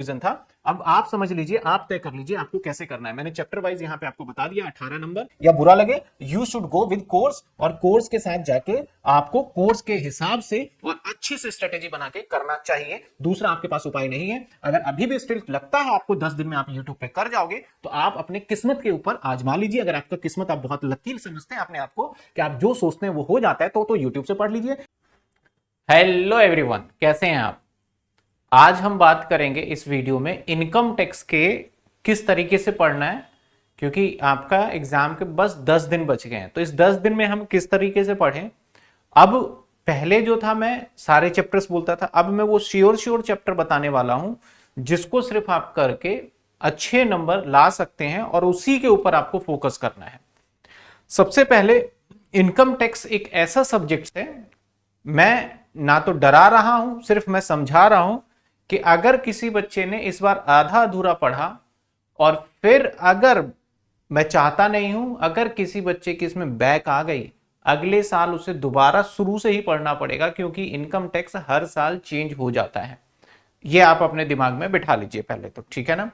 Confusion था। अब आप समझ लीजिए, आप तय कर लीजिए आपको कैसे करना है। मैंने चैप्टर वाइज यहाँ पे आपको बता दिया 18 नंबर। या बुरा लगे, you should go with course, और कोर्स के साथ जाके आपको कोर्स के हिसाब से और अच्छे से स्ट्रेटेजी बना के करना चाहिए। दूसरा आपके पास उपाय नहीं है। अगर अभी भी स्टिल लगता है आपको 10 दिन में आप यूट्यूब पे कर जाओगे, तो आप अपने किस्मत के ऊपर आजमा लीजिए। अगर आपका किस्मत, आप बहुत लकीर समझते हैं अपने आप को कि आप जो सोचते हैं वो हो जाता है, तो यूट्यूब से पढ़ लीजिए। हेलो एवरीवन, कैसे हैं आप? आज हम बात करेंगे इस वीडियो में इनकम टैक्स के किस तरीके से पढ़ना है, क्योंकि आपका एग्जाम के बस 10 दिन बच गए हैं। तो इस 10 दिन में हम किस तरीके से पढ़ें। अब पहले जो था मैं सारे चैप्टर्स बोलता था, अब मैं वो श्योर चैप्टर बताने वाला हूं जिसको सिर्फ आप करके अच्छे नंबर ला सकते हैं और उसी के ऊपर आपको फोकस करना है। सबसे पहले, इनकम टैक्स एक ऐसा सब्जेक्ट है, मैं ना तो डरा रहा हूं, सिर्फ मैं समझा रहा हूं कि अगर किसी बच्चे ने इस बार आधा अधूरा पढ़ा और फिर अगर, मैं चाहता नहीं हूं अगर किसी बच्चे की इसमें बैक आ गई, अगले साल उसे दोबारा शुरू से ही पढ़ना पड़ेगा, क्योंकि इनकम टैक्स हर साल चेंज हो जाता है। ये आप अपने दिमाग में बिठा लीजिए पहले तो, ठीक है ना।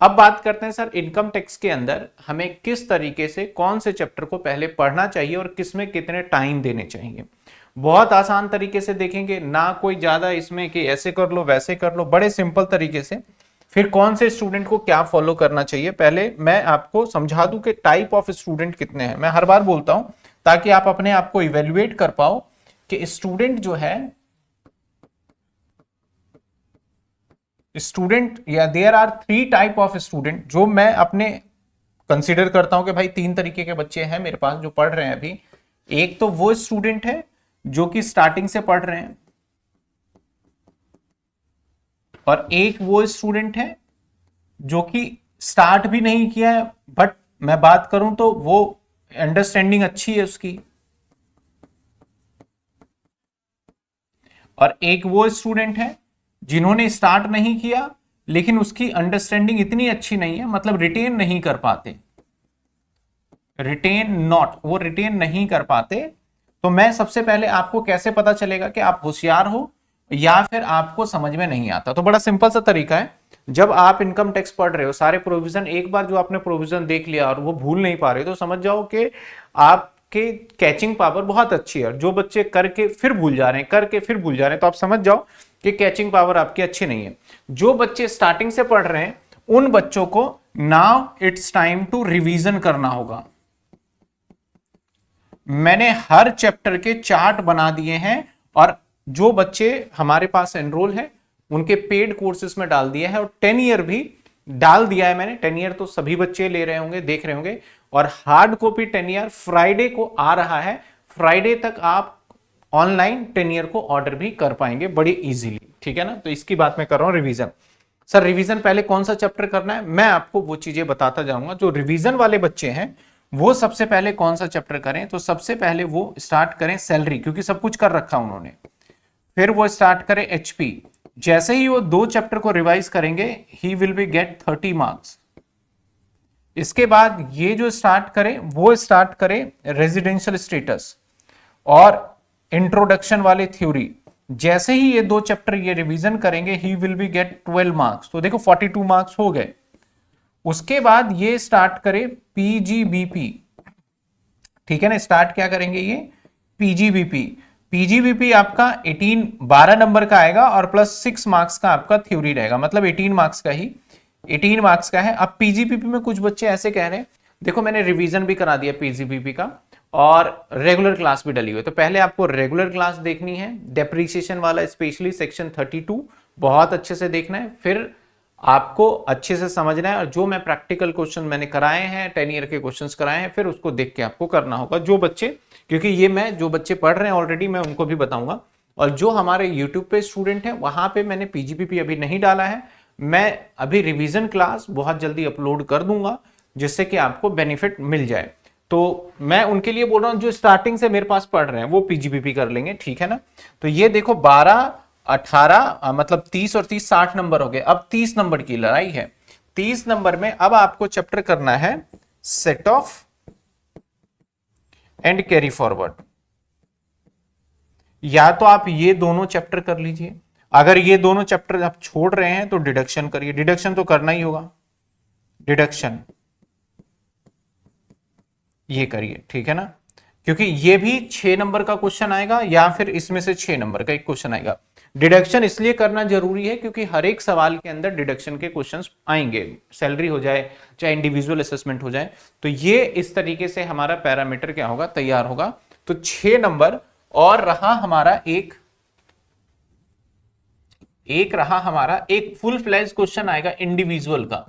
अब बात करते हैं सर, इनकम टैक्स के अंदर हमें किस तरीके से कौन से चैप्टर को पहले पढ़ना चाहिए और किसमें कितने टाइम देने चाहिए। बहुत आसान तरीके से देखेंगे ना, कोई ज्यादा इसमें कि ऐसे कर लो वैसे कर लो, बड़े सिंपल तरीके से। फिर कौन से स्टूडेंट को क्या फॉलो करना चाहिए, पहले मैं आपको समझा दूं कि टाइप ऑफ स्टूडेंट कितने हैं। मैं हर बार बोलता हूं ताकि आप अपने आप को इवेल्युएट कर पाओ कि स्टूडेंट जो है, स्टूडेंट या there are 3 type of student जो मैं अपने कंसीडर करता हूं कि भाई 3 तरीके के बच्चे हैं मेरे पास जो पढ़ रहे हैं अभी। एक तो वो स्टूडेंट है जो कि स्टार्टिंग से पढ़ रहे हैं, और एक वो स्टूडेंट है जो कि स्टार्ट भी नहीं किया है, बट मैं बात करूं तो वो अंडरस्टैंडिंग अच्छी है उसकी। और एक वो स्टूडेंट है जिन्होंने स्टार्ट नहीं किया लेकिन उसकी अंडरस्टैंडिंग इतनी अच्छी नहीं है, मतलब रिटेन नहीं कर पाते, वो रिटेन नहीं कर पाते। तो मैं सबसे पहले, आपको कैसे पता चलेगा कि आप होशियार हो या फिर आपको समझ में नहीं आता। तो बड़ा सिंपल सा तरीका है, जब आप इनकम टैक्स पढ़ रहे हो, सारे प्रोविजन एक बार जो आपने प्रोविजन देख लिया और वो भूल नहीं पा रहे, तो समझ जाओ कि आपके कैचिंग पावर बहुत अच्छी है। और जो बच्चे करके फिर भूल जा रहे हैं, करके फिर भूल जा रहे हैं, तो आप समझ जाओ कि कैचिंग पावर आपकी अच्छी नहीं है। जो बच्चे स्टार्टिंग से पढ़ रहे हैं उन बच्चों को now it's time to revision करना होगा। मैंने हर चैप्टर के चार्ट बना दिए हैं, और जो बच्चे हमारे पास एनरोल हैं उनके पेड कोर्सेज में डाल दिया है, और 10 ईयर भी डाल दिया है मैंने। 10 ईयर तो सभी बच्चे ले रहे होंगे, देख रहे होंगे। और हार्ड कॉपी 10 ईयर फ्राइडे को आ रहा है, फ्राइडे तक आप ऑनलाइन 10 ईयर को ऑर्डर भी कर पाएंगे बड़ी इजीली, ठीक है ना। तो इसकी बात मैं कर रहा हूं रिवीजन। सर रिवीजन पहले कौन सा चैप्टर करना है, मैं आपको वो चीजें बताता जाऊंगा। जो रिवीजन वाले बच्चे हैं वो सबसे पहले कौन सा चैप्टर करें, तो सबसे पहले वो स्टार्ट करें सैलरी, क्योंकि सब कुछ कर रखा उन्होंने। फिर वो स्टार्ट करें एचपी। जैसे ही वो 2 चैप्टर को रिवाइज करेंगे, he will be get 30 marks. इसके बाद ये जो स्टार्ट करें, वो स्टार्ट करें रेजिडेंशियल स्टेटस और इंट्रोडक्शन वाली थ्योरी। जैसे ही ये 2 चैप्टर ये रिवीजन करेंगे, he will be get 12 marks. तो देखो 42 मार्क्स हो गए। उसके बाद ये स्टार्ट करें पीजीबीपी, ठीक है ना। स्टार्ट क्या करेंगे ये, पीजीबीपी। पीजीबीपी आपका 12 नंबर का आएगा और प्लस 6 मार्क्स का आपका थ्योरी रहेगा, मतलब 18 मार्क्स का ही, 18 मार्क्स का है। अब पीजीबीपी में कुछ बच्चे ऐसे कह रहे हैं, देखो मैंने रिवीजन भी करा दिया पीजीबीपी का और रेगुलर क्लास भी डली हुई है, तो पहले आपको रेगुलर क्लास देखनी है, डेप्रीसिएशन वाला स्पेशली सेक्शन 32 बहुत अच्छे से देखना है। फिर आपको अच्छे से समझना है, और जो मैं प्रैक्टिकल क्वेश्चन मैंने कराए हैं, 10 ईयर के क्वेश्चंस कराए हैं, फिर उसको देख के आपको करना होगा। जो बच्चे, क्योंकि ये मैं जो बच्चे पढ़ रहे हैं ऑलरेडी मैं उनको भी बताऊंगा, और जो हमारे यूट्यूब पे स्टूडेंट हैं वहां पे मैंने पीजीपीपी अभी नहीं डाला है। मैं अभी रिवीजन क्लास बहुत जल्दी अपलोड कर दूंगा जिससे कि आपको बेनिफिट मिल जाए। तो मैं उनके लिए बोल रहा हूं जो स्टार्टिंग से मेरे पास पढ़ रहे हैं वो पीजीपीपी कर लेंगे, ठीक है ना। तो ये देखो 12 18 मतलब 30 और 30 60 नंबर हो गए। अब 30 नंबर की लड़ाई है। 30 नंबर में अब आपको चैप्टर करना है set of and carry forward. या तो आप ये दोनों चैप्टर कर लीजिए। अगर ये दोनों चैप्टर आप छोड़ रहे हैं तो डिडक्शन करिए, डिडक्शन तो करना ही होगा, डिडक्शन ये करिए, ठीक है ना, क्योंकि ये भी 6 नंबर का क्वेश्चन आएगा या फिर इसमें से 6 नंबर का एक क्वेश्चन आएगा। डिडक्शन इसलिए करना जरूरी है क्योंकि हर एक सवाल के अंदर डिडक्शन के क्वेश्चंस आएंगे, सैलरी हो जाए चाहे इंडिविजुअल असेसमेंट हो जाए, तो ये इस तरीके से हमारा पैरामीटर क्या होगा, तैयार होगा। तो 6 नंबर और रहा हमारा एक रहा हमारा एक फुल फ्लैज क्वेश्चन आएगा इंडिविजुअल का,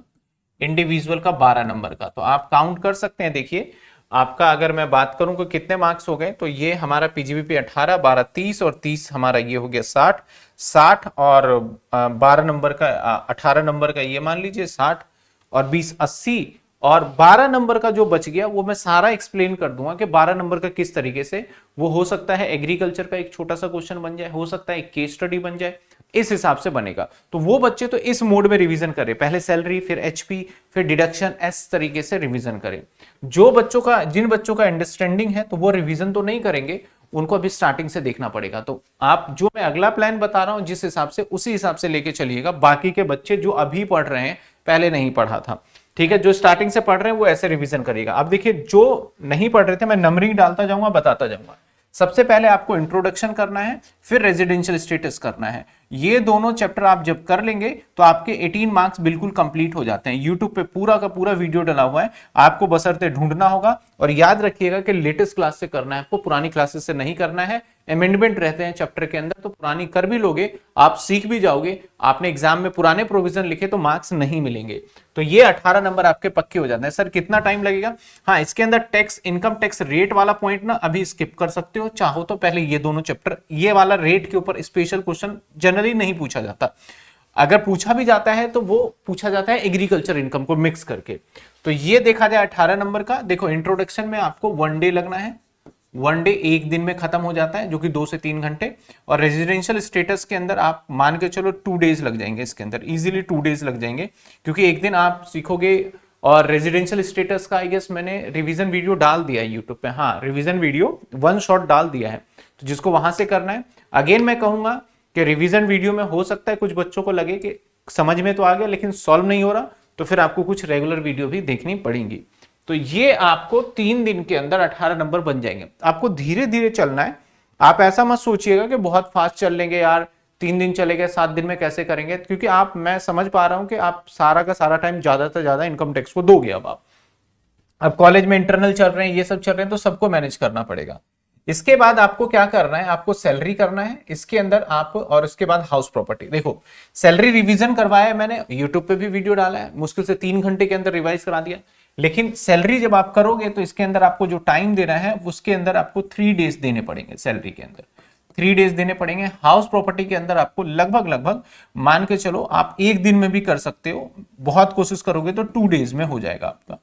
इंडिविजुअल का 12 नंबर का। तो आप काउंट कर सकते हैं, देखिए आपका अगर मैं बात करूं कि कितने मार्क्स हो गए, तो ये हमारा पीजीबीपी 18, 12 30 और 30 हमारा ये हो गया 60, 60 और 12 नंबर का 18 नंबर का ये मान लीजिए 60 और 20 80 और 12 नंबर का जो बच गया वो मैं सारा एक्सप्लेन कर दूंगा कि 12 नंबर का किस तरीके से वो हो सकता है। एग्रीकल्चर का एक छोटा सा क्वेश्चन बन जाए, हो सकता है एक केस स्टडी बन जाए, इस हिसाब से बनेगा। तो वो बच्चे तो इस मोड में रिवीजन करें, पहले सैलरी फिर एचपी फिर डिडक्शन, इस तरीके से रिवीजन करें। जिन बच्चों का अंडरस्टैंडिंग है तो वो रिवीजन तो नहीं करेंगे, उनको अभी स्टार्टिंग से देखना पड़ेगा। तो आप जो मैं अगला प्लान बता रहा हूं जिस हिसाब से, उसी हिसाब से लेके चलिएगा। बाकी के बच्चे जो अभी पढ़ रहे हैं, पहले नहीं पढ़ा था, ठीक है, जो स्टार्टिंग से पढ़ रहे हैं वो ऐसे रिवीजन करिएगा। अब देखिए जो नहीं पढ़ रहे थे, मैं नंबरिंग डालता जाऊंगा, बताता जाऊंगा। सबसे पहले आपको इंट्रोडक्शन करना है, फिर रेजिडेंशियल स्टेटस करना है। ये दोनों चैप्टर आप जब कर लेंगे तो आपके 18 मार्क्स बिल्कुल कंप्लीट हो जाते हैं। यूट्यूब पे पूरा का पूरा वीडियो डला हुआ है, आपको बशर्ते ढूंढना होगा। और याद रखिएगा कि लेटेस्ट क्लास से करना है आपको, पुरानी क्लासेस से नहीं करना है। अमेंडमेंट रहते हैं चैप्टर के अंदर, तो पुरानी कर भी लोगे, आप सीख भी जाओगे। आपने एग्जाम में पुराने प्रोविजन लिखे तो मार्क्स नहीं मिलेंगे। तो ये 18 नंबर आपके पक्के हो जाते हैं। सर कितना टाइम लगेगा? हाँ, इसके अंदर टैक्स, इनकम टैक्स रेट वाला पॉइंट ना अभी स्किप कर सकते हो, चाहो तो पहले ये दोनों चैप्टर, ये वाला रेट के ऊपर स्पेशल क्वेश्चन जनरली नहीं पूछा जाता। अगर पूछा भी जाता है तो वो पूछा जाता है एग्रीकल्चर इनकम को मिक्स करके। तो ये देखा जाए 18 नंबर का। देखो इंट्रोडक्शन में आपको 1 डे लगना है, 1 डे एक दिन में खत्म हो जाता है, जो कि 2 से 3 घंटे। और रेजिडेंशियल स्टेटस के अंदर आप मान के चलो 2 डेज लग जाएंगे, इसके अंदर इजीली 2 डेज लग जाएंगे, क्योंकि एक दिन आप सीखोगे। और रेजिडेंशियल स्टेटस का आई गेस मैंने रिवीजन वीडियो डाल दिया है यूट्यूब पे, हाँ रिवीजन वीडियो 1 शॉट डाल दिया है, तो जिसको वहां से करना है। अगेन मैं कहूंगा कि रिवीजन वीडियो में हो सकता है कुछ बच्चों को लगे कि समझ में तो आ गया लेकिन सॉल्व नहीं हो रहा, तो फिर आपको कुछ रेगुलर वीडियो भी देखनी पड़ेंगी। तो ये आपको 3 दिन के अंदर 18 नंबर बन जाएंगे। आपको धीरे धीरे चलना है, आप ऐसा मत सोचिएगा कि बहुत फास्ट चल लेंगे यार, 3 दिन चले गए 7 दिन में कैसे करेंगे, क्योंकि मैं समझ पा रहा हूं कि आप सारा का सारा टाइम ज्यादा से ज्यादा इनकम टैक्स को दोगे। अब कॉलेज में इंटरनल चल रहे हैं, ये सब चल रहे हैं, तो सबको मैनेज करना पड़ेगा। इसके बाद आपको क्या करना है, आपको सैलरी करना है इसके अंदर आप, और इसके बाद हाउस प्रॉपर्टी। देखो सैलरी रिवीजन करवाया है मैंने, यूट्यूब पे भी वीडियो डाला है, मुश्किल से 3 घंटे के अंदर रिवाइज करा दिया। लेकिन सैलरी जब आप करोगे तो इसके अंदर आपको जो टाइम देना है उसके अंदर आपको 3 डेज देने पड़ेंगे, सैलरी के अंदर 3 डेज देने पड़ेंगे। हाउस प्रॉपर्टी के अंदर आपको लगभग मान के चलो आप 1 दिन में भी कर सकते हो, बहुत कोशिश करोगे तो 2 डेज में हो जाएगा आपका,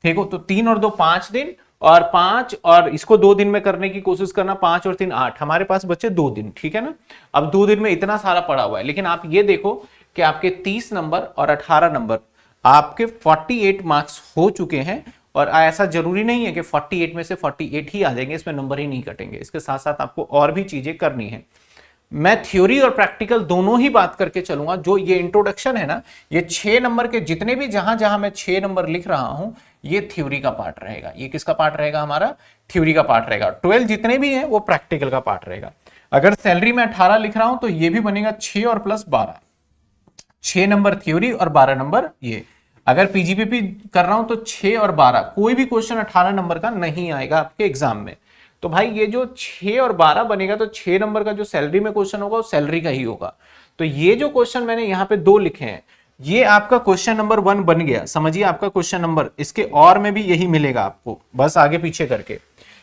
ठीक हो। तो 3 और 2 5 दिन, और 5 और इसको 2 दिन में करने की कोशिश करना, 5 और 3 8, हमारे पास बचे 2 दिन, ठीक है ना। अब 2 दिन में इतना सारा पड़ा हुआ है, लेकिन आप ये देखो कि आपके 30 नंबर और 18 नंबर आपके 48 मार्क्स हो चुके हैं। और ऐसा जरूरी नहीं है कि 48 में से 48 ही आ जाएंगे, इसमें नंबर ही नहीं कटेंगे, इसके साथ साथ आपको और भी चीजें करनी है। मैं थ्योरी और प्रैक्टिकल दोनों ही बात करके चलूंगा। जो ये इंट्रोडक्शन है ना, ये 6 नंबर के जितने भी जहां जहां मैं 6 नंबर लिख रहा हूं, ये थ्योरी का पार्ट रहेगा। ये किसका पार्ट रहेगा? हमारा थ्योरी का पार्ट रहेगा। 12 जितने भी हैं वो प्रैक्टिकल का पार्ट रहेगा। अगर सैलरी में 18 लिख रहा हूं तो ये भी बनेगा 6 और प्लस 12, 6 नंबर थ्योरी और 12 नंबर ये। अगर पीजीपीपी कर रहा हूं तो 6 और 12, कोई भी क्वेश्चन 18 नंबर का नहीं आएगा आपके एग्जाम में। तो भाई ये जो 6 और 12 बनेगा, तो 6 नंबर का जो सैलरी में क्वेश्चन होगा वो सैलरी का ही होगा। तो ये जो क्वेश्चन मैंने यहाँ पे 2 लिखे हैं, ये आपका क्वेश्चन नंबर 1 बन गया। समझिए आपका क्वेश्चन नंबर, इसके और में भी यही मिलेगा आपको, बस आगे पीछे करके।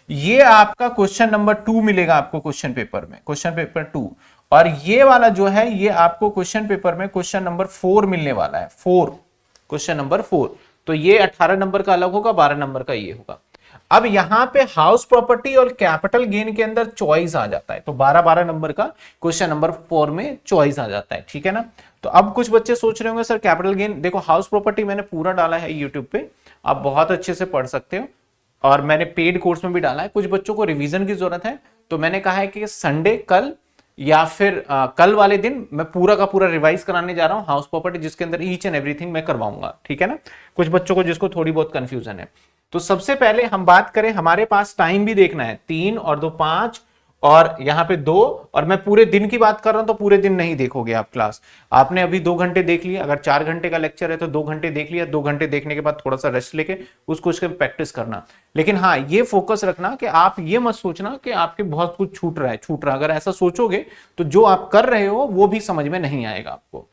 ये आपका क्वेश्चन नंबर 2 मिलेगा आपको क्वेश्चन पेपर में, क्वेश्चन पेपर 2। और ये वाला जो है ये आपको क्वेश्चन पेपर में क्वेश्चन नंबर 4 मिलने वाला है, 4, क्वेश्चन नंबर 4। तो ये 18 नंबर का अलग होगा, 12 नंबर का ये होगा। अब यहां पे हाउस प्रॉपर्टी और कैपिटल गेन के अंदर चॉइस आ जाता है, तो 12 नंबर का क्वेश्चन नंबर 4 में चॉइस आ जाता है, ठीक है ना। तो अब कुछ बच्चे सोच रहे होंगे सर कैपिटल गेन, देखो हाउस प्रॉपर्टी मैंने पूरा डाला है यूट्यूब पे, आप बहुत अच्छे से पढ़ सकते हो, और मैंने पेड कोर्स में भी डाला है। कुछ बच्चों को रिवीजन की जरूरत है, तो मैंने कहा है कि संडे कल या फिर कल वाले दिन मैं पूरा का पूरा रिवाइज कराने जा रहा हूं हाउस प्रॉपर्टी, जिसके अंदर ईच एंड एवरीथिंग मैं करवाऊंगा, ठीक है ना। कुछ बच्चों को जिसको थोड़ी बहुत कंफ्यूजन है, तो सबसे पहले हम बात करें, हमारे पास टाइम भी देखना है, 3 और 2 5 और यहाँ पे 2, और मैं पूरे दिन की बात कर रहा हूं तो पूरे दिन नहीं देखोगे आप क्लास। आपने अभी 2 घंटे देख लिया, अगर 4 घंटे का लेक्चर है तो 2 घंटे देख लिया, 2 घंटे देखने के बाद थोड़ा सा रेस्ट लेके उसको उसके प्रैक्टिस करना। लेकिन हाँ, ये फोकस रखना कि आप ये मत सोचना कि आपके बहुत कुछ छूट रहा है। अगर ऐसा सोचोगे तो जो आप कर रहे हो वो भी समझ में नहीं आएगा आपको।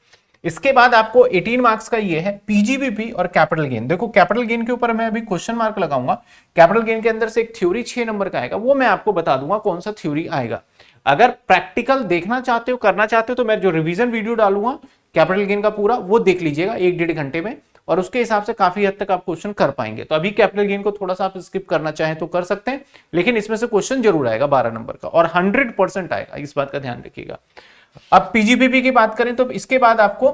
इसके बाद आपको 18 मार्क्स का ये है पीजीबीपी और कैपिटल गेन। देखो कैपिटल गेन के ऊपर मैं अभी क्वेश्चन मार्क लगाऊंगा। कैपिटल गेन के अंदर से एक थ्योरी 6 नंबर का आएगा, वो मैं आपको बता दूंगा कौन सा थ्योरी आएगा। अगर प्रैक्टिकल देखना चाहते हो, करना चाहते हो, तो मैं जो रिवीजन वीडियो डालूंगा कैपिटल गेन का पूरा वो देख लीजिएगा 1-1.5 घंटे में, और उसके हिसाब से काफी हद तक आप क्वेश्चन कर पाएंगे। तो अभी कैपिटल गेन को थोड़ा सा आप स्किप करना चाहें तो कर सकते हैं, लेकिन इसमें से क्वेश्चन जरूर आएगा 12 नंबर का, और 100% आएगा, इस बात का ध्यान रखिएगा। अब पीजीबीपी की बात करें तो इसके बाद आपको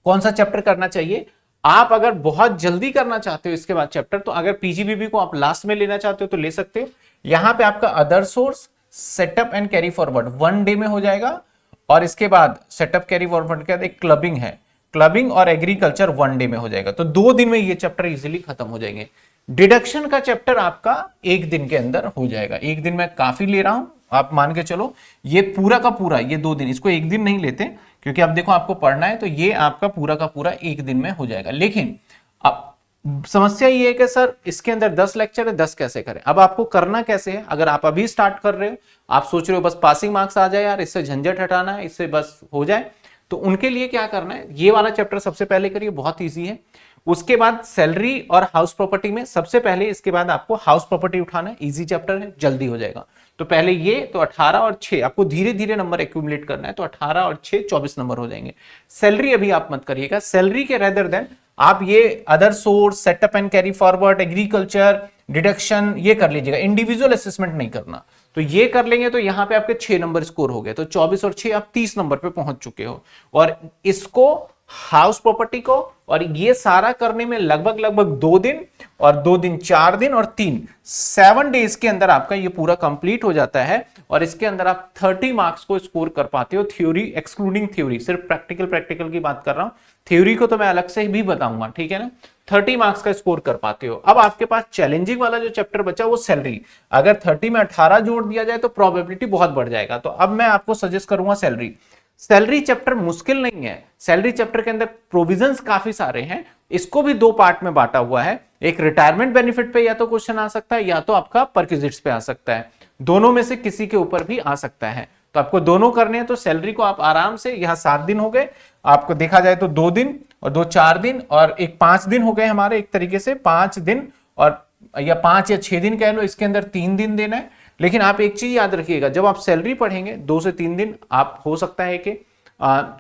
कौन सा चैप्टर करना चाहिए। आप अगर बहुत जल्दी करना चाहते हो इसके बाद चैप्टर, तो अगर पीजीबीपी को आप लास्ट में लेना चाहते हो तो ले सकते हो। यहां पे आपका other source, setup and carry forward 1 day में हो जाएगा, और इसके बाद सेटअप कैरी फॉरवर्ड के बाद एक क्लबिंग है, क्लबिंग और एग्रीकल्चर 1 डे में हो जाएगा। तो 2 दिन में ये चैप्टर इजीली खत्म हो जाएंगे। डिडक्शन का चैप्टर आपका 1 दिन के अंदर हो जाएगा। 1 दिन में काफी ले रहा हूं, आप मान के चलो ये पूरा का पूरा ये 2 दिन, इसको 1 दिन नहीं लेते क्योंकि अब देखो आपको पढ़ना है, तो ये आपका पूरा का पूरा 1 दिन में हो जाएगा। लेकिन अब समस्या ये है कि सर इसके अंदर 10 लेक्चर है, 10 कैसे करें। अब आपको करना कैसे है, अगर आप अभी स्टार्ट कर रहे हो, आप सोच रहे हो बस पासिंग मार्क्स आ जाए यार, इससे झंझट हटाना है, इससे बस हो जाए, तो उनके लिए क्या करना है, ये वाला चैप्टर सबसे पहले करिए, बहुत ईजी है। उसके बाद सैलरी और हाउस प्रॉपर्टी में सबसे पहले, इसके बाद आपको हाउस प्रॉपर्टी उठाना है, इजी चैप्टर है, जल्दी हो जाएगा। तो पहले ये, तो 18 और 6 आपको धीरे धीरे नंबर एक्यूमुलेट करना है, तो 18 और 6 24 नंबर हो जाएंगे। सैलरी अभी आप मत करिएगा, सैलरी के रेदर देन आप ये other source, setup and carry forward, agriculture, deduction ये कर लीजिएगा, इंडिविजुअल असेसमेंट नहीं करना। तो ये कर लेंगे तो यहां पे आपके 6 नंबर स्कोर हो गए, तो 24 और 6 आप 30 नंबर पे पहुंच चुके हो। और इसको हाउस प्रॉपर्टी को और ये सारा करने में लगभग 2 दिन, और 2 दिन 4 दिन और 3 7 डेज के अंदर आपका ये पूरा कंप्लीट हो जाता है। और इसके अंदर आप 30 मार्क्स को स्कोर कर पाते हो, थ्योरी एक्सक्लूडिंग थ्योरी, सिर्फ प्रैक्टिकल की बात कर रहा हूं, थ्योरी को तो मैं अलग से भी बताऊंगा, ठीक है ना। 30 मार्क्स का स्कोर कर पाते हो। अब आपके पास चैलेंजिंग वाला जो चैप्टर बचा वो सैलरी, अगर 30 में 18 जोड़ दिया जाए तो प्रोबेबिलिटी बहुत बढ़ जाएगा। तो अब मैं आपको सजेस्ट करूंगा सैलरी। सैलरी चैप्टर मुश्किल नहीं है, सैलरी चैप्टर के अंदर प्रोविजंस काफी सारे हैं, इसको भी 2 पार्ट में बांटा हुआ है। एक रिटायरमेंट बेनिफिट पे या तो क्वेश्चन आ सकता है, या तो आपका परक्विजिट्स पे आ सकता है, दोनों में से किसी के ऊपर भी आ सकता है। तो आपको दोनों करने हैं, तो सैलरी को आप आराम से, यहां 7 दिन हो गए आपको, देखा जाए तो 2 दिन और 2 4 दिन और एक 5 दिन हो गए हमारे, एक तरीके से 5 दिन, और या 5 या 6 दिन कह लो, इसके अंदर 3 दिन देना है। लेकिन आप एक चीज याद रखिएगा, जब आप सैलरी पढ़ेंगे 2 से 3 दिन आप, हो सकता है कि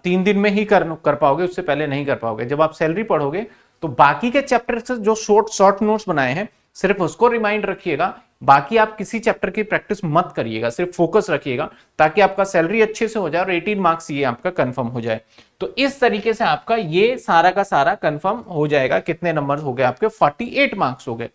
3 दिन में ही कर पाओगे, उससे पहले नहीं कर पाओगे। जब आप सैलरी पढ़ोगे तो बाकी के चैप्टर से जो शॉर्ट नोट्स बनाए हैं सिर्फ उसको रिमाइंड रखिएगा, बाकी आप किसी चैप्टर की प्रैक्टिस मत करिएगा, सिर्फ फोकस रखिएगा, ताकि आपका सैलरी अच्छे से हो जाए और 18 मार्क्स ये आपका कंफर्म हो जाए। तो इस तरीके से आपका ये सारा का सारा कंफर्म हो जाएगा। कितने नंबर हो गए आपके? 48 मार्क्स हो गए।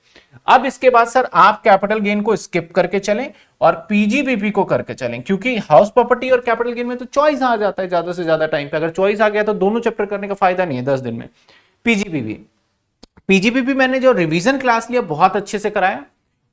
अब इसके बाद सर आप कैपिटल गेन को स्किप करके चलें और पीजीबीपी को करके चलें, क्योंकि हाउस प्रॉपर्टी और कैपिटल गेन में तो चॉइस आ जाता है ज्यादा से ज्यादा टाइम पे। अगर चॉइस आ गया तो दोनों चैप्टर करने का फायदा नहीं है 10 दिन में। पीजीबीपी मैंने जो रिवीजन क्लास लिया बहुत अच्छे से कराया,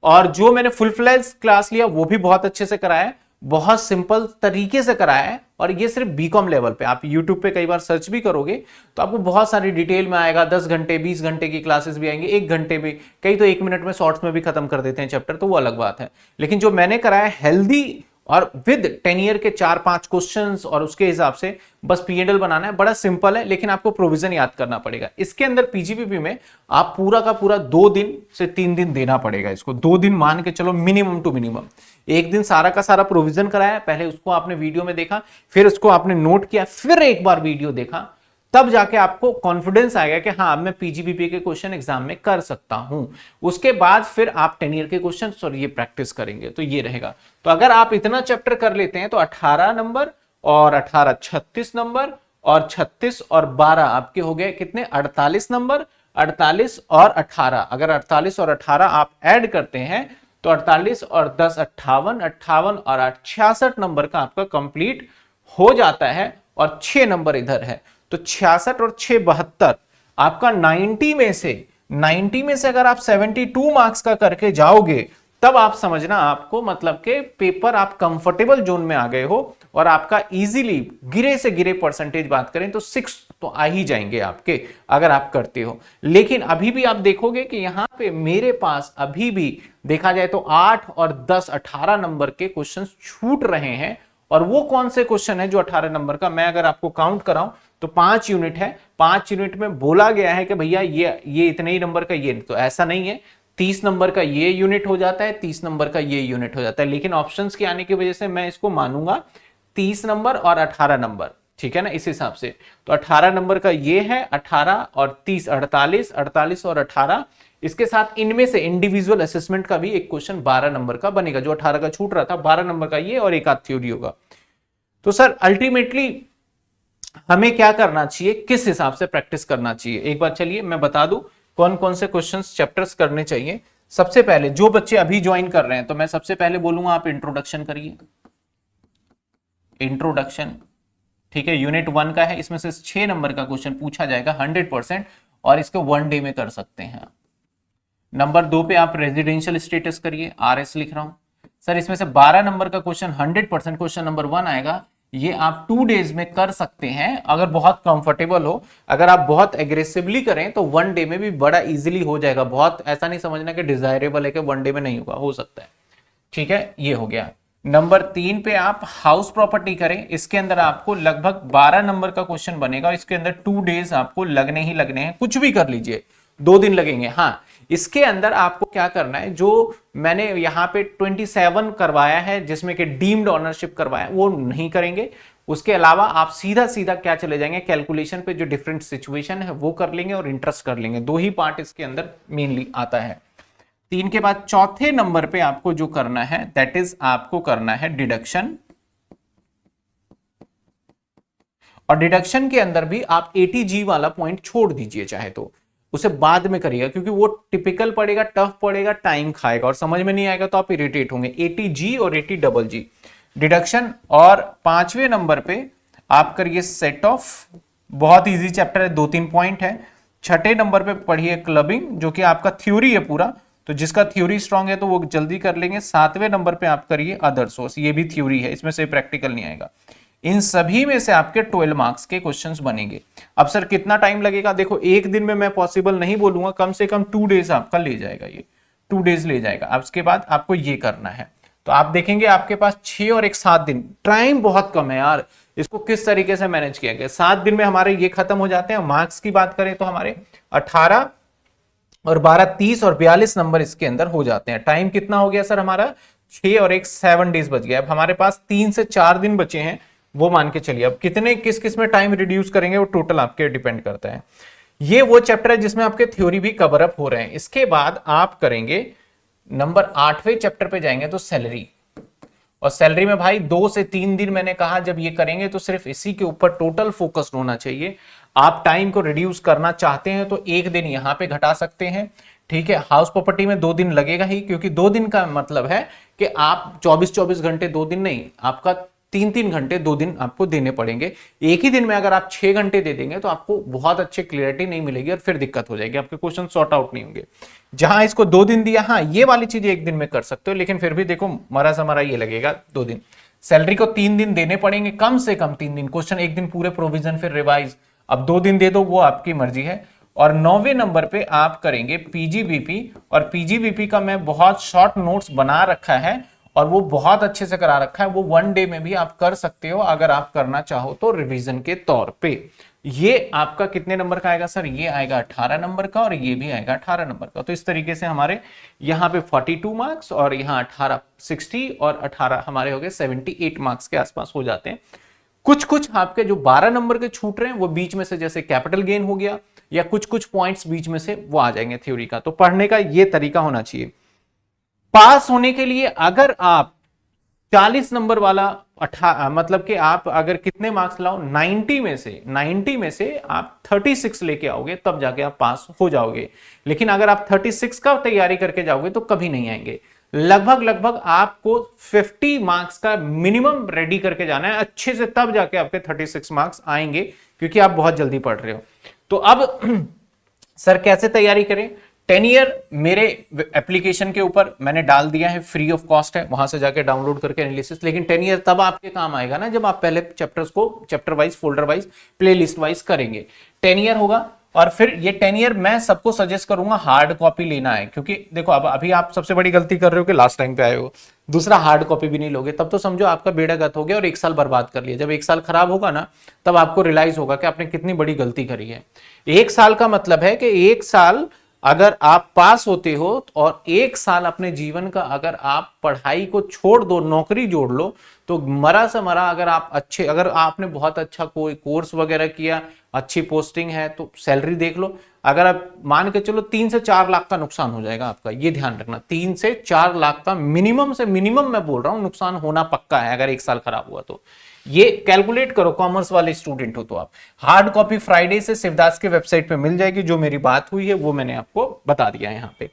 और जो मैंने फुल फ्लैज क्लास लिया वो भी बहुत अच्छे से कराया, बहुत सिंपल तरीके से कराया है। और ये सिर्फ बीकॉम लेवल पे, आप यूट्यूब पे कई बार सर्च भी करोगे तो आपको बहुत सारी डिटेल में आएगा। 10 घंटे 20 घंटे की क्लासेस भी आएंगे, 1 घंटे भी, कई तो 1 मिनट में शॉर्ट्स में भी खत्म कर देते हैं चैप्टर, तो वो अलग बात है। लेकिन जो मैंने कराया हेल्दी और विद 10 ईयर के 4-5 क्वेश्चंस, और उसके हिसाब से बस पीएनएल बनाना है, बड़ा सिंपल है, लेकिन आपको प्रोविजन याद करना पड़ेगा। इसके अंदर पीजीबीपी में आप पूरा का पूरा 2 दिन से 3 दिन देना पड़ेगा इसको, 2 दिन मान के चलो मिनिमम टू मिनिमम। 1 दिन सारा का सारा प्रोविजन कराया, पहले उसको आपने वीडियो में देखा, फिर उसको आपने नोट किया, फिर एक बार वीडियो देखा, तब जाके आपको कॉन्फिडेंस आएगा कि हाँ अब मैं पीजीबीपी के क्वेश्चन एग्जाम में कर सकता हूं। उसके बाद फिर आप 10 ईयर के क्वेश्चन और ये प्रैक्टिस करेंगे, तो ये रहेगा। तो अगर आप इतना चैप्टर कर लेते हैं तो 18 नंबर और 18 36 नंबर, और 36 और 12 आपके हो गए कितने? 48 नंबर। 48 और 18, अगर 48 और 18 आप ऐड करते हैं तो 48 और 10 58, 58 और 8 66 नंबर का आपका कंप्लीट हो जाता है। और 6 नंबर इधर है, तो 66 और 6 72। आपका 90 में से अगर आप 72 मार्क्स का करके जाओगे, तब आप समझना आपको मतलब के पेपर आप कंफर्टेबल जोन में आ गए हो, और आपका इजीली गिरे से गिरे परसेंटेज बात करें तो 6 तो आ ही जाएंगे आपके, अगर आप करते हो। लेकिन अभी भी आप देखोगे कि यहां पे मेरे पास अभी भी देखा जाए तो 8 और 10 18 नंबर के क्वेश्चन छूट रहे हैं। और वो कौन से क्वेश्चन है जो 18 नंबर का, मैं अगर आपको काउंट कराऊं तो 5 यूनिट है। 5 यूनिट में बोला गया है कि भैया ये इतने ही नंबर का, ये तो ऐसा नहीं है। 30 नंबर का ये यूनिट हो जाता है, 30 नंबर का ये यूनिट हो जाता है, लेकिन ऑप्शंस के आने की वजह से मैं इसको मानूंगा 30 नंबर और 18 नंबर, ठीक है ना, इस हिसाब से। तो 18 नंबर का ये है, 18 और 30 48, 48 और 18। इसके साथ इनमें से इंडिविजुअल असेसमेंट का भी एक क्वेश्चन 12 नंबर का बनेगा, जो 18 का छूट रहा था, 12 नंबर का ये, और एक आध थ्योरी होगा। तो सर अल्टीमेटली हमें क्या करना चाहिए, किस हिसाब से प्रैक्टिस करना चाहिए, एक बार चलिए मैं बता दूं कौन कौन से क्वेश्चंस चैप्टर्स करने चाहिए। सबसे पहले जो बच्चे अभी ज्वाइन कर रहे हैं, तो मैं सबसे पहले बोलूंगा आप इंट्रोडक्शन करिए, इंट्रोडक्शन, ठीक है, यूनिट 1 का है। इसमें से 6 नंबर का क्वेश्चन पूछा जाएगा 100%, और इसको 1 डे में कर सकते हैं। नंबर 2 पे आप रेजिडेंशियल स्टेटस करिए, RS लिख रहा हूं सर। इसमें से 12 नंबर का क्वेश्चन 100% क्वेश्चन नंबर 1 आएगा, ये आप 2 डेज में कर सकते हैं अगर बहुत कंफर्टेबल हो। अगर आप बहुत एग्रेसिवली करें तो 1 डे में भी बड़ा इजीली हो जाएगा। बहुत ऐसा नहीं समझना कि डिजायरेबल है कि 1 डे में नहीं होगा, हो सकता है, ठीक है, ये हो गया। नंबर 3 पे आप हाउस प्रॉपर्टी करें, इसके अंदर आपको लगभग 12 नंबर का क्वेश्चन बनेगा। इसके अंदर 2 डेज आपको लगने ही लगने हैं, कुछ भी कर लीजिए 2 दिन लगेंगे। हाँ, इसके अंदर आपको क्या करना है, जो मैंने यहां पे 27 करवाया है जिसमें कि डीम्ड ऑनरशिप करवाया, वो नहीं करेंगे। उसके अलावा आप सीधा सीधा क्या चले जाएंगे, कैलकुलेशन पे जो डिफरेंट सिचुएशन है वो कर लेंगे और इंटरेस्ट कर लेंगे। 2 ही पार्ट इसके अंदर मेनली आता है। 3 के बाद चौथे नंबर पे आपको जो करना है दैट इज आपको करना है डिडक्शन। और डिडक्शन के अंदर भी आप ATG वाला पॉइंट छोड़ दीजिए, चाहे तो उसे बाद में करिएगा, क्योंकि वो टिपिकल पड़ेगा, टफ पड़ेगा, टाइम खाएगा और समझ में नहीं आएगा तो आप इरिटेट होंगे। ATG और ATGG डिडक्शन। और 5वें नंबर पे आप करिए सेट ऑफ, बहुत इजी चैप्टर है, 2-3 पॉइंट है। 6ठे नंबर पे पढ़िए क्लबिंग, जो कि आपका थ्योरी है पूरा, तो जिसका थ्योरी स्ट्रांग है तो वो जल्दी कर लेंगे। 7वें नंबर पे आप करिए अदर सोर्स, ये भी थ्योरी है, इसमें से प्रैक्टिकल नहीं आएगा। इन सभी में से आपके 12 मार्क्स के क्वेश्चंस बनेंगे। अब सर कितना टाइम लगेगा, देखो एक दिन में मैं पॉसिबल नहीं बोलूंगा, कम से कम 2 डेज आपका ले जाएगा, ये 2 डेज ले जाएगा। अब उसके बाद आपको ये करना है, तो आप देखेंगे आपके पास 6 और 7 दिन, टाइम बहुत कम है यार। इसको किस तरीके से मैनेज किया गया, 7 दिन में हमारे ये खत्म हो जाते हैं। मार्क्स की बात करें तो हमारे 18 और 12 30 और 42 नंबर इसके अंदर हो जाते हैं। टाइम कितना हो गया सर हमारा, 6 और 7 डेज बच गया। अब हमारे पास 3 से 4 दिन बचे हैं, वो मान के चलिए। अब कितने किस किस में टाइम रिड्यूस करेंगे वो टोटल आपके डिपेंड करता है। ये वो चैप्टर है जिसमें आपके थ्योरी भी कवर अप हो रहे हैं। इसके बाद आप करेंगे नंबर 8वें चैप्टर पे जाएंगे तो सैलरी। और सैलरी में भाई 2 से 3 दिन मैंने कहा जब ये करेंगे तो सिर्फ इसी के ऊपर टोटल फोकस होना चाहिए। आप टाइम को रिड्यूस करना चाहते हैं तो 1 दिन यहां पे घटा सकते हैं, ठीक है। हाउस प्रॉपर्टी में 2 दिन लगेगा ही, क्योंकि 2 दिन का मतलब है कि आप 24-24 घंटे 2 दिन नहीं, आपका 3-3 घंटे 2 दिन आपको देने पड़ेंगे। एक ही दिन में अगर आप 6 घंटे दे देंगे तो आपको बहुत अच्छी क्लियरिटी नहीं मिलेगी और फिर दिक्कत हो जाएगी, आपके क्वेश्चन सॉर्ट आउट नहीं होंगे। जहां इसको 2 दिन दिया, हाँ ये वाली चीज 1 दिन में कर सकते हो, लेकिन फिर भी देखो मरा समरा ये लगेगा 2 दिन। सैलरी को 3 दिन देने पड़ेंगे, कम से कम 3 दिन, क्वेश्चन 1 दिन पूरे प्रोविजन फिर रिवाइज। अब 2 दिन दे दो वो आपकी मर्जी है। और 9वें नंबर पे आप करेंगे PGBP, और PGBP का मैं बहुत शॉर्ट नोट्स बना रखा है और वो बहुत अच्छे से करा रखा है। वो 1 डे में भी आप कर सकते हो अगर आप करना चाहो तो, रिवीजन के तौर पे। ये आपका कितने नंबर का आएगा सर, ये आएगा 18 नंबर का और ये भी आएगा 18 नंबर का। तो इस तरीके से हमारे यहाँ पे 42 मार्क्स और यहाँ 18 60 और 18 हमारे हो गए 78 मार्क्स के आसपास हो जाते हैं। कुछ कुछ आपके जो 12 नंबर के छूट रहे हैं वो बीच में से, जैसे कैपिटल गेन हो गया या कुछ कुछ पॉइंट्स बीच में से वो आ जाएंगे थ्योरी का। तो पढ़ने का ये तरीका होना चाहिए। पास होने के लिए अगर आप 40 नंबर वाला मतलब कि आप अगर कितने मार्क्स लाओ, 90 में से आप 36 लेके आओगे तब जाके आप पास हो जाओगे। लेकिन अगर आप 36 का तैयारी करके जाओगे तो कभी नहीं आएंगे। लगभग लगभग आपको 50 मार्क्स का मिनिमम रेडी करके जाना है अच्छे से, तब जाके आपके 36 मार्क्स आएंगे, क्योंकि आप बहुत जल्दी पढ़ रहे हो। तो अब सर कैसे तैयारी करें? 10 ईयर मेरे एप्लीकेशन के ऊपर मैंने डाल दिया है, फ्री ऑफ कॉस्ट है, वहां से जाके डाउनलोड करके एनालिसिस। लेकिन 10 ईयर तब आपके काम आएगा ना जब आप पहले चैप्टर्स को chapter wise, folder wise, playlist wise करेंगे। 10 ईयर होगा, और फिर ये 10 ईयर मैं सबको सजेस्ट करूंगा हार्ड कॉपी लेना है, क्योंकि देखो अब अभी आप सबसे बड़ी गलती कर रहे हो कि लास्ट टाइम पे आए हो, दूसरा हार्ड कॉपी भी नहीं लोगे, तब तो समझो आपका बेड़ा गर्क हो गया और 1 साल बर्बाद कर लिया। जब 1 साल खराब होगा ना, तब आपको रियलाइज होगा कि आपने कितनी बड़ी गलती करी है। 1 साल का मतलब है कि 1 साल अगर आप पास होते हो, और 1 साल अपने जीवन का अगर आप पढ़ाई को छोड़ दो, नौकरी जोड़ लो, तो मरा से मरा अगर आपने बहुत अच्छा कोई कोर्स वगैरह किया, अच्छी पोस्टिंग है, तो सैलरी देख लो। अगर आप मान के चलो 3 से 4 लाख का नुकसान हो जाएगा आपका, ये ध्यान रखना, 3 से 4 लाख का मिनिमम से मिनिमम मैं बोल रहा हूं नुकसान होना पक्का है अगर 1 साल खराब हुआ तो। ये कैलकुलेट करो, कॉमर्स वाले स्टूडेंट हो तो आप। हार्ड कॉपी फ्राइडे से शिवदास के वेबसाइट पे मिल जाएगी, जो मेरी बात हुई है वो मैंने आपको बता दिया है यहाँ पे,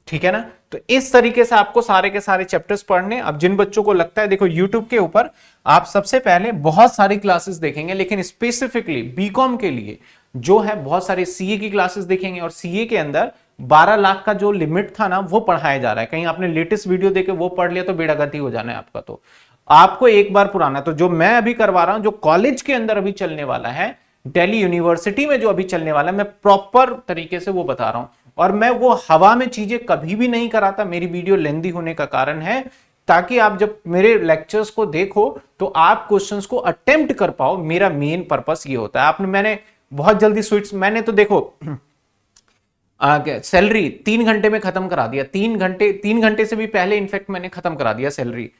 ठीक है ना। तो इस तरीके से आपको सारे के सारे चैप्टर्स पढ़ने। अब जिन बच्चों को लगता है, देखो यूट्यूब के ऊपर आप सबसे पहले बहुत सारी क्लासेस देखेंगे, लेकिन स्पेसिफिकली बीकॉम के लिए जो है बहुत सारे सीए की क्लासेस देखेंगे, और सीए के अंदर 12 लाख का जो लिमिट था ना वो पढ़ाया जा रहा है। कहीं आपने लेटेस्ट वीडियो देखे वो पढ़ लिया तो बेड़ागति हो जाना है आपका। तो आपको एक बार पुराना, तो जो मैं अभी करवा रहा हूं, जो कॉलेज के अंदर अभी चलने वाला है, दिल्ली यूनिवर्सिटी में जो अभी चलने वाला है, मैं प्रॉपर तरीके से वो बता रहा हूं। और मैं वो हवा में चीजें कभी भी नहीं कराता, मेरी वीडियो लेंदी होने का कारण है ताकि आप जब मेरे लेक्चर्स को देखो तो आप क्वेश्चंस को अटेम्प्ट कर पाओ। मेरा मेन पर्पस ये होता है। मैंने बहुत जल्दी स्वीट्स, मैंने तो देखो सैलरी 3 घंटे में खत्म करा दिया, 3 घंटे से भी पहले इनफैक्ट मैंने खत्म करा दिया सैलरी।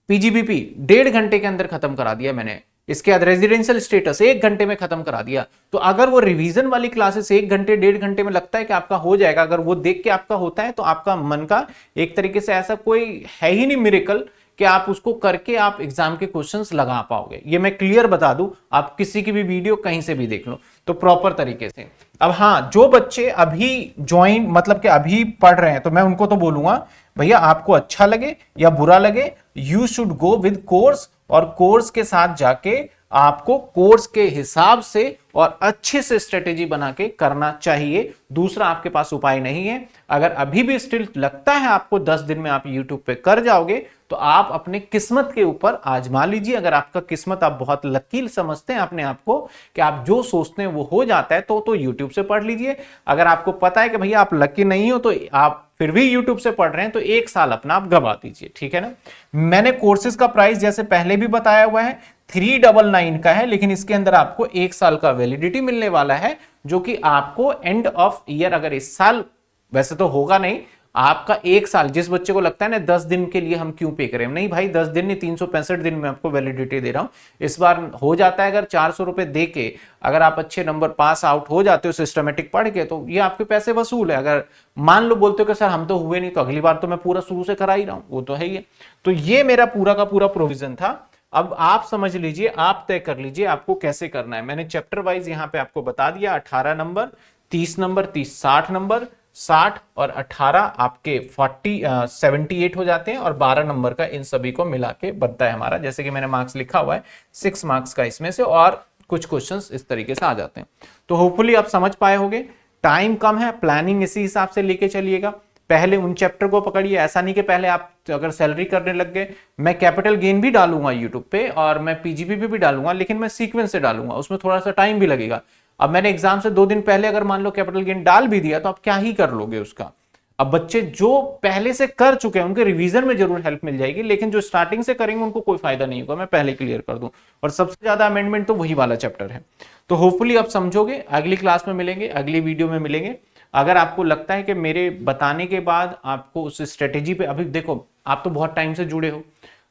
पीजीबीपी 1.5 घंटे के अंदर खत्म करा दिया मैंने। इसके बाद रेजिडेंशियल स्टेटस 1 घंटे में खत्म करा दिया। तो अगर वो रिवीजन वाली क्लासेस 1 घंटे 1.5 घंटे में लगता है कि आपका हो जाएगा, अगर वो देख के आपका होता है, तो आपका मन का एक तरीके से ऐसा कोई है ही नहीं मिरेकल कि आप उसको करके आप एग्जाम के क्वेश्चंस लगा पाओगे। ये मैं क्लियर बता दूं, आप किसी की भी वीडियो कहीं से भी देख लो तो प्रॉपर तरीके से। अब हाँ, जो बच्चे अभी ज्वाइन मतलब कि अभी पढ़ रहे हैं, तो मैं उनको तो बोलूंगा भैया आपको अच्छा लगे या बुरा लगे, you should go with course, और कोर्स के साथ जाके आपको कोर्स के हिसाब से और अच्छे से स्ट्रेटेजी बना के करना चाहिए। दूसरा आपके पास उपाय नहीं है। अगर अभी भी स्टिल लगता है आपको 10 दिन में आप यूट्यूब पे कर जाओगे, तो आप अपने किस्मत के ऊपर आजमा लीजिए। अगर आपका किस्मत, आप बहुत लकीर समझते हैं अपने आप को कि आप जो सोचते हैं वो हो जाता है, तो यूट्यूब से पढ़ लीजिए। अगर आपको पता है कि भैया आप लकी नहीं हो, तो आप फिर भी यूट्यूब से पढ़ रहे हैं, तो 1 साल अपना आप गवा दीजिए, ठीक है ना। मैंने कोर्सेज का प्राइस जैसे पहले भी बताया हुआ है 399 का है, लेकिन इसके अंदर आपको 1 साल का वैलिडिटी मिलने वाला है, जो कि आपको एंड ऑफ ईयर, अगर इस साल वैसे तो होगा नहीं, आपका 1 साल, जिस बच्चे को लगता है ना 10 दिन के लिए हम क्यों पे करें, नहीं भाई 10 दिन नहीं, 365 दिन में आपको वैलिडिटी दे रहा हूं। इस बार हो जाता है अगर 400 रुपए दे के अगर आप अच्छे नंबर पास आउट हो जाते हो सिस्टमेटिक पढ़ के, तो ये आपके पैसे वसूल है। अगर मान लो बोलते हो कि सर हम तो हुए नहीं, तो अगली बार तो मैं पूरा शुरू से करा ही रहा हूं, वो तो है ही है। तो ये मेरा पूरा का पूरा प्रोविजन था। अब आप समझ लीजिए, आप तय कर लीजिए आपको कैसे करना है। मैंने चैप्टर वाइज यहां पे आपको बता दिया, 18 नंबर, 30 नंबर, 30 60 नंबर, 60 और 18 आपके 78 हो जाते हैं, और 12 नंबर का इन सभी को मिला के बनता है हमारा। जैसे कि मैंने मार्क्स लिखा हुआ है 6 मार्क्स का इसमें से, और कुछ क्वेश्चंस इस तरीके से आ जाते हैं। तो होपफुली आप समझ पाए होंगे। टाइम कम है, प्लानिंग इसी हिसाब से लेके चलिएगा। पहले उन चैप्टर को पकड़िए, ऐसा नहीं कि पहले आप अगर सैलरी करने लग गए। मैं कैपिटल गेन भी डालूंगा यूट्यूब पे, और मैं पीजीबीपी भी डालूंगा, लेकिन मैं सीक्वेंस से डालूंगा, उसमें थोड़ा सा टाइम भी लगेगा। अब मैंने एग्जाम से 2 दिन पहले अगर मान लो कैपिटल गेन डाल भी दिया, तो आप क्या ही कर लोगे उसका। अब बच्चे जो पहले से कर चुके हैं उनके रिवीजन में जरूर हेल्प मिल जाएगी, लेकिन जो स्टार्टिंग से करेंगे उनको कोई फायदा नहीं होगा, मैं पहले क्लियर कर दूं। और सबसे ज्यादा अमेंडमेंट तो वही वाला चैप्टर है। तो होपफुली आप समझोगे। अगली क्लास में मिलेंगे, अगली वीडियो में मिलेंगे। अगर आपको लगता है कि मेरे बताने के बाद आपको उस स्ट्रेटेजी पे, अभी देखो आप तो बहुत टाइम से जुड़े हो,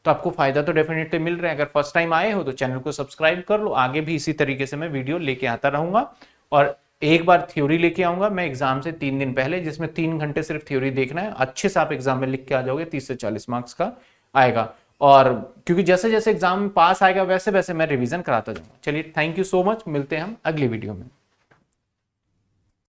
तो आपको फायदा तो डेफिनेटली मिल रहा है। अगर फर्स्ट टाइम आए हो तो चैनल को सब्सक्राइब कर लो। आगे भी इसी तरीके से मैं वीडियो लेके आता रहूंगा, और एक बार थ्योरी लेके आऊंगा मैं एग्जाम से 3 दिन पहले, जिसमें 3 घंटे सिर्फ थ्योरी देखना है। अच्छे से आप एग्जाम में लिख के आ जाओगे, 30 से 40 मार्क्स का आएगा। और क्योंकि जैसे जैसे एग्जाम में पास आएगा वैसे वैसे मैं रिवीजन कराता जाऊंगा। चलिए, थैंक यू सो मच, मिलते हैं हम अगली वीडियो में।